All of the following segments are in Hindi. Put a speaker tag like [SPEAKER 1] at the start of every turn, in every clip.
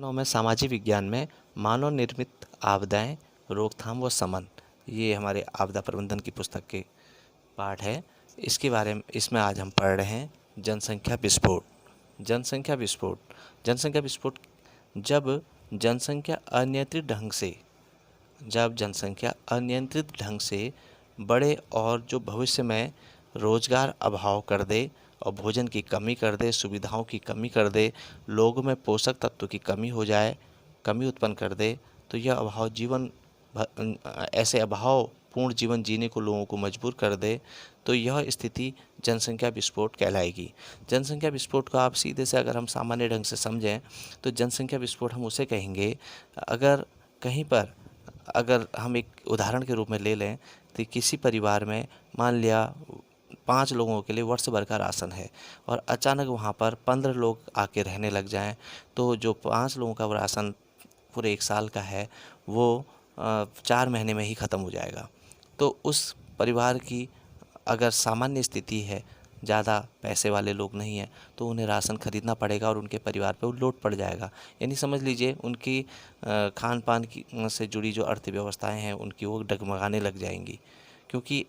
[SPEAKER 1] में सामाजिक विज्ञान में मानव निर्मित आपदाएं, रोकथाम व शमन, ये हमारे आपदा प्रबंधन की पुस्तक के पाठ है। इसके बारे में इसमें आज हम पढ़ रहे हैं जनसंख्या विस्फोट। जनसंख्या विस्फोट जनसंख्या विस्फोट जब जनसंख्या अनियंत्रित ढंग से बढ़े और जो भविष्य में रोजगार अभाव कर दे और भोजन की कमी कर दे, सुविधाओं की कमी कर दे, लोगों में पोषक तत्व की कमी हो जाए, कमी उत्पन्न कर दे, तो यह अभाव ऐसे अभाव पूर्ण जीवन जीने को लोगों को मजबूर कर दे, तो यह स्थिति जनसंख्या विस्फोट कहलाएगी। जनसंख्या विस्फोट को आप सीधे से अगर हम सामान्य ढंग से समझें तो जनसंख्या विस्फोट हम उसे कहेंगे अगर हम एक उदाहरण के रूप में ले लें तो किसी परिवार में मान लिया 5 लोगों के लिए वर्ष भर का राशन है और अचानक वहाँ पर 15 लोग आके रहने लग जाएं, तो जो 5 लोगों का राशन पूरे 1 साल का है वो 4 महीने में ही ख़त्म हो जाएगा। तो उस परिवार की अगर सामान्य स्थिति है, ज़्यादा पैसे वाले लोग नहीं हैं, तो उन्हें राशन खरीदना पड़ेगा और उनके परिवार पे वो लोड पड़ जाएगा। यानी समझ लीजिए उनकी खान पान की से जुड़ी जो अर्थव्यवस्थाएं हैं उनकी वो डगमगाने लग जाएंगी, क्योंकि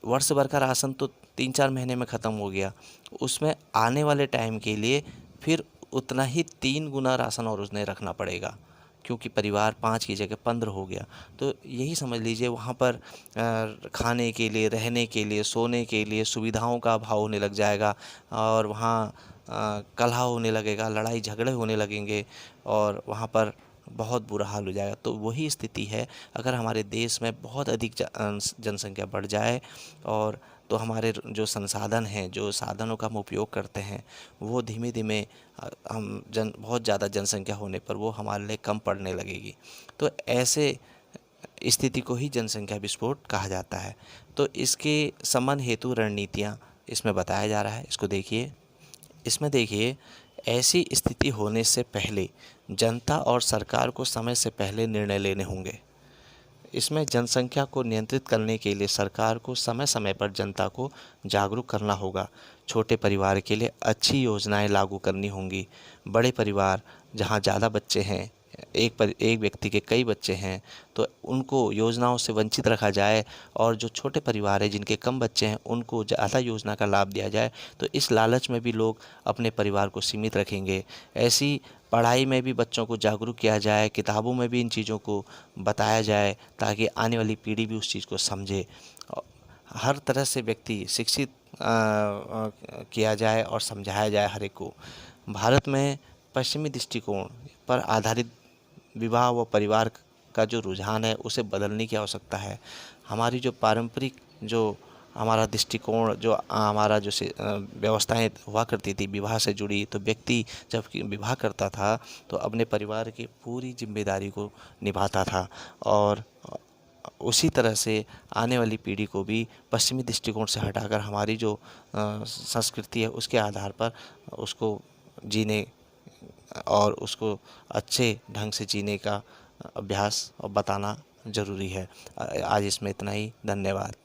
[SPEAKER 1] वर्ष भर का राशन तो 3-4 महीने में ख़त्म हो गया, उसमें आने वाले टाइम के लिए फिर उतना ही 3 गुना राशन और उसने रखना पड़ेगा, क्योंकि परिवार 5 की जगह 15 हो गया। तो यही समझ लीजिए वहाँ पर खाने के लिए, रहने के लिए, सोने के लिए सुविधाओं का अभाव होने लग जाएगा और वहाँ कलह होने लगेगा, लड़ाई झगड़े होने लगेंगे और वहाँ पर बहुत बुरा हाल हो जाएगा। तो वही स्थिति है अगर हमारे देश में बहुत अधिक जनसंख्या बढ़ जाए और तो हमारे जो संसाधन हैं, जो साधनों का हम उपयोग करते हैं, वो धीमे धीमे बहुत ज़्यादा जनसंख्या होने पर वो हमारे लिए कम पड़ने लगेगी। तो ऐसे स्थिति को ही जनसंख्या विस्फोट कहा जाता है। तो इसके शमन हेतु रणनीतियाँ इसमें बताया जा रहा है। इसमें देखिए ऐसी स्थिति होने से पहले जनता और सरकार को समय से पहले निर्णय लेने होंगे। इसमें जनसंख्या को नियंत्रित करने के लिए सरकार को समय समय पर जनता को जागरूक करना होगा। छोटे परिवार के लिए अच्छी योजनाएं लागू करनी होंगी। बड़े परिवार जहां ज़्यादा बच्चे हैं, एक व्यक्ति के कई बच्चे हैं, तो उनको योजनाओं से वंचित रखा जाए और जो छोटे परिवार हैं जिनके कम बच्चे हैं उनको ज़्यादा योजना का लाभ दिया जाए। तो इस लालच में भी लोग अपने परिवार को सीमित रखेंगे। ऐसी पढ़ाई में भी बच्चों को जागरूक किया जाए, किताबों में भी इन चीज़ों को बताया जाए ताकि आने वाली पीढ़ी भी उस चीज़ को समझे। हर तरह से व्यक्ति शिक्षित किया जाए और समझाया जाए हर एक को। भारत में पश्चिमी दृष्टिकोण पर आधारित विवाह व परिवार का जो रुझान है उसे बदलने की आवश्यकता है। हमारी जो पारंपरिक जो हमारा दृष्टिकोण, जो हमारा जो व्यवस्थाएं हुआ करती थी विवाह से जुड़ी, तो व्यक्ति जब विवाह करता था तो अपने परिवार की पूरी जिम्मेदारी को निभाता था और उसी तरह से आने वाली पीढ़ी को भी पश्चिमी दृष्टिकोण से हटाकर हमारी जो संस्कृति है उसके आधार पर उसको जीने और उसको अच्छे ढंग से जीने का अभ्यास और बताना ज़रूरी है। आज इसमें इतना ही। धन्यवाद।